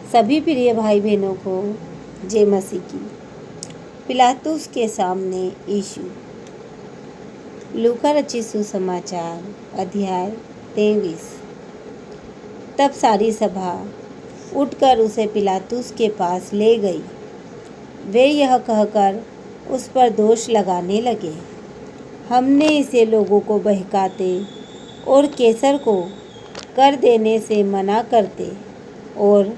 सभी प्रिय भाई बहनों को जय मसीह की। पिलातुस के सामने यीशु। लूका रचित सुसमाचार अध्याय 23। तब सारी सभा उठकर उसे पिलातुस के पास ले गई। वे यह कहकर उस पर दोष लगाने लगे, हमने इसे लोगों को बहकाते और कैसर को कर देने से मना करते और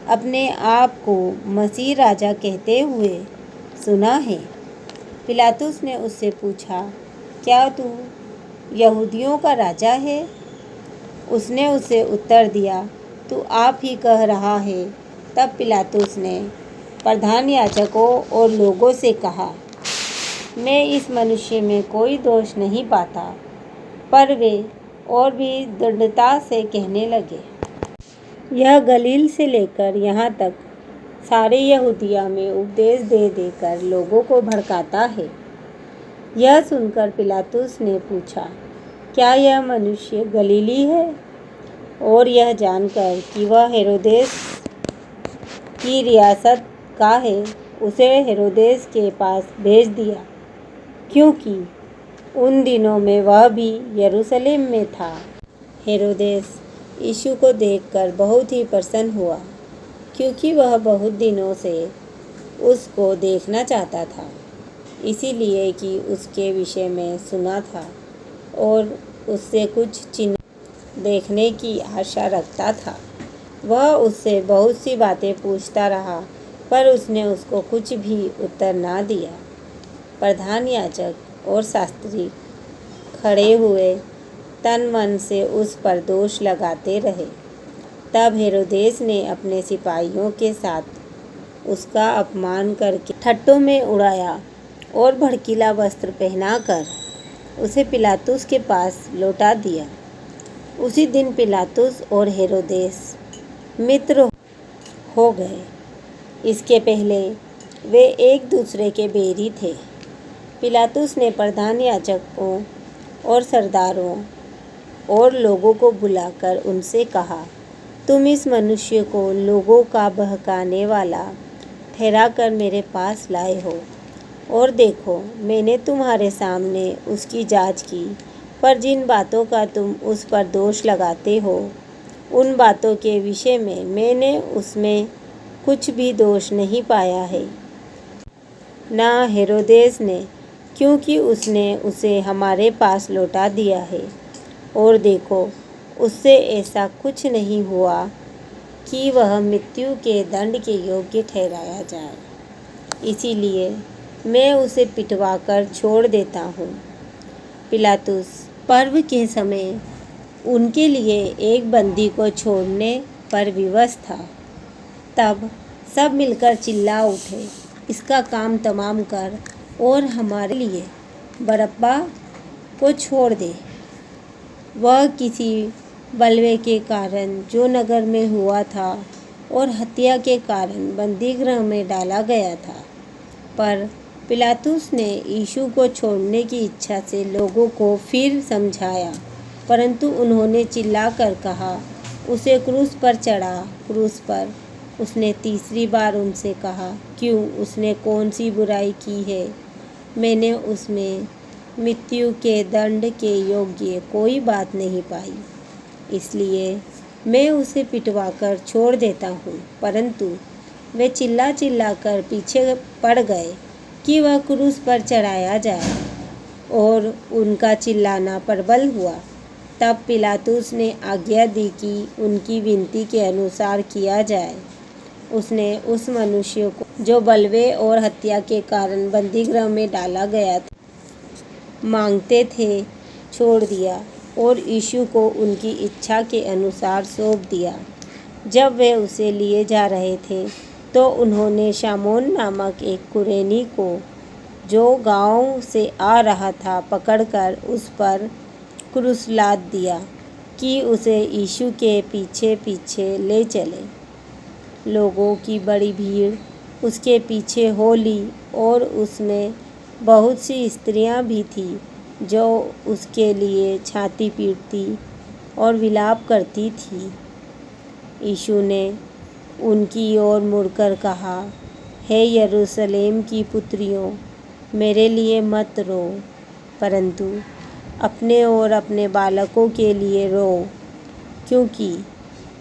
अपने आप को मसीह राजा कहते हुए सुना है। पिलातुस ने उससे पूछा, क्या तू यहूदियों का राजा है? उसने उसे उत्तर दिया, तू आप ही कह रहा है। तब पिलातुस ने प्रधान याजकों और लोगों से कहा, मैं इस मनुष्य में कोई दोष नहीं पाता। पर वे और भी दृढ़ता से कहने लगे, यह गलील से लेकर यहाँ तक सारे यहूदिया में उपदेश दे देकर लोगों को भड़काता है। यह सुनकर पिलातुस ने पूछा, क्या यह मनुष्य गलीली है? और यह जानकर कि वह हेरोदेस की रियासत का है, उसे हेरोदेस के पास भेज दिया, क्योंकि उन दिनों में वह भी यरूशलेम में था। हेरोदेस यीशु को देखकर बहुत ही प्रसन्न हुआ, क्योंकि वह बहुत दिनों से उसको देखना चाहता था, इसीलिए कि उसके विषय में सुना था और उससे कुछ चिन्ह देखने की आशा रखता था। वह उससे बहुत सी बातें पूछता रहा, पर उसने उसको कुछ भी उत्तर ना दिया। प्रधान याजक और शास्त्री खड़े हुए तन मन से उस पर दोष लगाते रहे। तब हेरोदेस ने अपने सिपाहियों के साथ उसका अपमान करके ठट्ठों में उड़ाया और भड़कीला वस्त्र पहनाकर उसे पिलातुस के पास लौटा दिया। उसी दिन पिलातुस और हेरोदेस मित्र हो गए। इसके पहले वे एक दूसरे के बैरी थे। पिलातुस ने प्रधान याजकों और सरदारों और लोगों को बुलाकर उनसे कहा, तुम इस मनुष्य को लोगों का बहकाने वाला ठहराकर मेरे पास लाए हो, और देखो, मैंने तुम्हारे सामने उसकी जांच की, पर जिन बातों का तुम उस पर दोष लगाते हो, उन बातों के विषय में मैंने उसमें कुछ भी दोष नहीं पाया है, ना हेरोदेस ने, क्योंकि उसने उसे हमारे पास लौटा दिया है। और देखो, उससे ऐसा कुछ नहीं हुआ कि वह मृत्यु के दंड के योग्य ठहराया जाए, इसीलिए मैं उसे पिटवाकर छोड़ देता हूँ। पिलातुस पर्व के समय उनके लिए एक बंदी को छोड़ने पर विवश था। तब सब मिलकर चिल्ला उठे, इसका काम तमाम कर और हमारे लिए बरअब्बा को छोड़ दे। वह किसी बलवे के कारण जो नगर में हुआ था और हत्या के कारण बंदीगृह में डाला गया था। पर पिलातुस ने यीशु को छोड़ने की इच्छा से लोगों को फिर समझाया, परंतु उन्होंने चिल्लाकर कहा, उसे क्रूस पर चढ़ा। क्रूस पर उसने तीसरी बार उनसे कहा, क्यों? उसने कौन सी बुराई की है? मैंने उसमें मृत्यु के दंड के योग्य कोई बात नहीं पाई, इसलिए मैं उसे पिटवाकर छोड़ देता हूँ। परंतु वे चिल्ला चिल्लाकर पीछे पड़ गए कि वह क्रूस पर चढ़ाया जाए, और उनका चिल्लाना प्रबल हुआ। तब पिलातुस ने आज्ञा दी कि उनकी विनती के अनुसार किया जाए। उसने उस मनुष्य को जो बलवे और हत्या के कारण बंदीगृह में डाला गया था मांगते थे, छोड़ दिया और यीशु को उनकी इच्छा के अनुसार सौंप दिया। जब वे उसे लिए जा रहे थे, तो उन्होंने शामोन नामक एक कुरेनी को, जो गांव से आ रहा था, पकड़कर उस पर क्रूस लाद दिया कि उसे यीशु के पीछे पीछे ले चले। लोगों की बड़ी भीड़ उसके पीछे हो ली, और उसमें बहुत सी स्त्रियां भी थीं जो उसके लिए छाती पीटती और विलाप करती थीं। यीशु ने उनकी ओर मुड़कर कहा, हे यरूशलेम की पुत्रियों, मेरे लिए मत रो, परंतु अपने और अपने बालकों के लिए रो, क्योंकि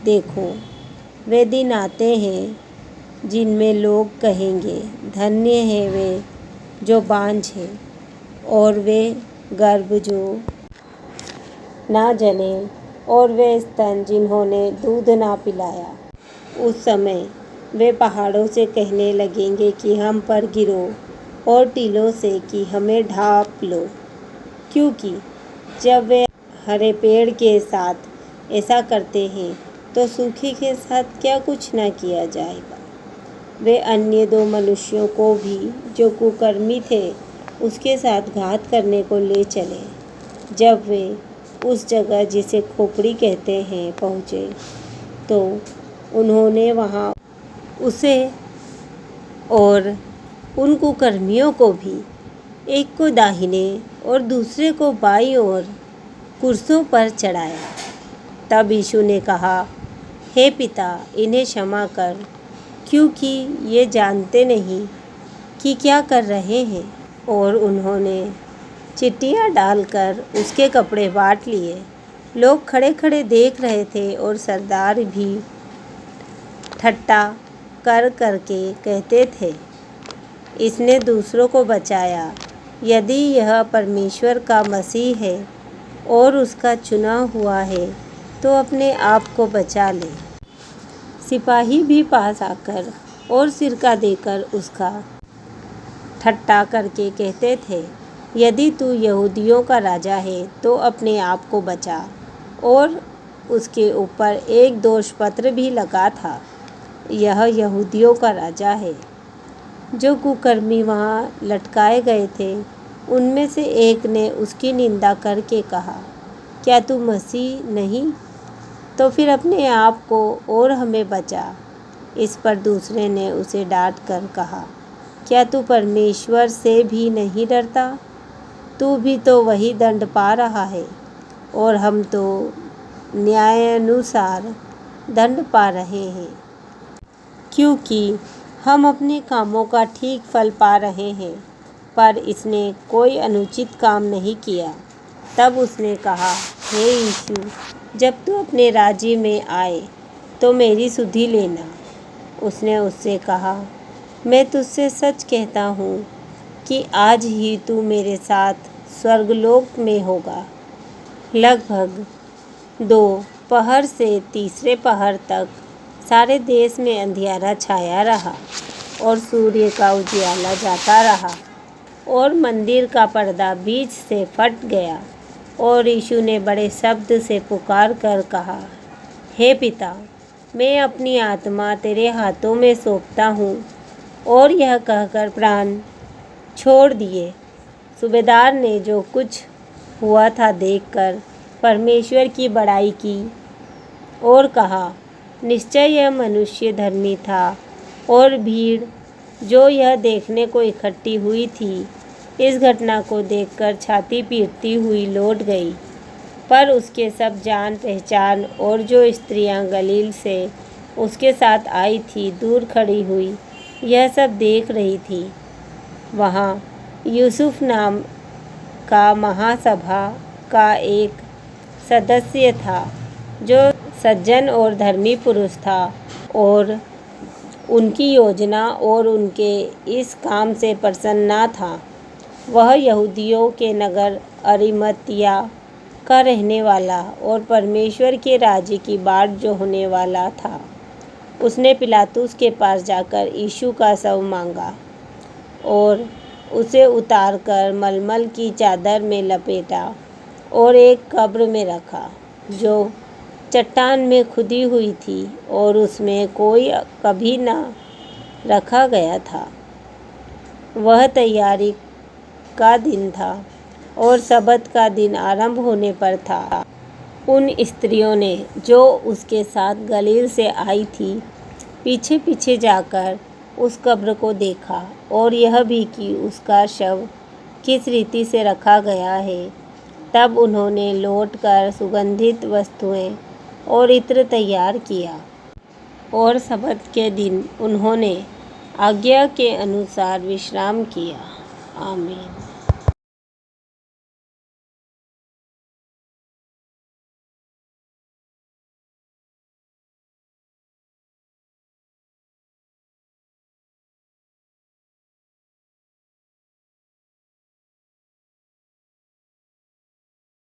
देखो वे दिन आते हैं जिनमें लोग कहेंगे, धन्य है वे जो बांझ है और वे गर्भ जो ना जने और वे स्तन जिन्होंने दूध ना पिलाया। उस समय वे पहाड़ों से कहने लगेंगे कि हम पर गिरो, और टीलों से कि हमें ढाँप लो, क्योंकि जब वे हरे पेड़ के साथ ऐसा करते हैं तो सूखे के साथ क्या कुछ न किया जाएगा। वे अन्य 2 मनुष्यों को भी जो कुकर्मी थे उसके साथ घात करने को ले चले। जब वे उस जगह जिसे खोपड़ी कहते हैं पहुँचे तो उन्होंने वहाँ उसे और उन कुकर्मियों को भी, एक को दाहिने और दूसरे को बाईं ओर, कुर्सियों पर चढ़ाया। तब यीशु ने कहा, हे पिता, इन्हें क्षमा कर, क्योंकि ये जानते नहीं कि क्या कर रहे हैं। और उन्होंने चिट्ठियाँ डालकर उसके कपड़े बाँट लिए। लोग खड़े खड़े देख रहे थे और सरदार भी ठट्ठा कर करके कहते थे, इसने दूसरों को बचाया। यदि यह परमेश्वर का मसीह है और उसका चुना हुआ है तो अपने आप को बचा ले। सिपाही भी पास आकर और सिरका देकर उसका ठट्ठा करके कहते थे, यदि तू यहूदियों का राजा है तो अपने आप को बचा। और उसके ऊपर एक दोषपत्र भी लगा था, यह यहूदियों का राजा है। जो कुकर्मी वहाँ लटकाए गए थे उनमें से एक ने उसकी निंदा करके कहा, क्या तू मसीह नहीं? तो फिर अपने आप को और हमें बचा। इस पर दूसरे ने उसे डांट कर कहा, क्या तू परमेश्वर से भी नहीं डरता? तू भी तो वही दंड पा रहा है और हम तो न्यायानुसार दंड पा रहे हैं, क्योंकि हम अपने कामों का ठीक फल पा रहे हैं, पर इसने कोई अनुचित काम नहीं किया। तब उसने कहा, हे यीशु, जब तू अपने राज्य में आए तो मेरी सुधि लेना। उसने उससे कहा, मैं तुझसे सच कहता हूँ कि आज ही तू मेरे साथ स्वर्गलोक में होगा। लगभग 2 पहर से तीसरे पहर तक सारे देश में अंधियारा छाया रहा और सूर्य का उजियाला जाता रहा और मंदिर का पर्दा बीच से फट गया। और यीशु ने बड़े शब्द से पुकार कर कहा, हे पिता, मैं अपनी आत्मा तेरे हाथों में सौंपता हूँ। और यह कहकर प्राण छोड़ दिए। सूबेदार ने जो कुछ हुआ था देखकर परमेश्वर की बड़ाई की और कहा, निश्चय यह मनुष्य धर्मी था। और भीड़ जो यह देखने को इकट्ठी हुई थी इस घटना को देखकर छाती पीटती हुई लौट गई। पर उसके सब जान पहचान और जो स्त्रियां गलील से उसके साथ आई थी दूर खड़ी हुई यह सब देख रही थी। वहाँ यूसुफ नाम का महासभा का एक सदस्य था जो सज्जन और धर्मी पुरुष था और उनकी योजना और उनके इस काम से प्रसन्न न था। वह यहूदियों के नगर अरिमतिया का रहने वाला और परमेश्वर के राज्य की बाट जो होने वाला था। उसने पिलातुस के पास जाकर यीशु का शव मांगा और उसे उतारकर मलमल की चादर में लपेटा और एक कब्र में रखा जो चट्टान में खुदी हुई थी और उसमें कोई कभी न रखा गया था। वह तैयारी का दिन था और सबत का दिन आरंभ होने पर था। उन स्त्रियों ने जो उसके साथ गलील से आई थी पीछे पीछे जाकर उस कब्र को देखा और यह भी कि उसका शव किस रीति से रखा गया है। तब उन्होंने लौटकर सुगंधित वस्तुएं और इत्र तैयार किया और सब्त के दिन उन्होंने आज्ञा के अनुसार विश्राम किया। आमीन।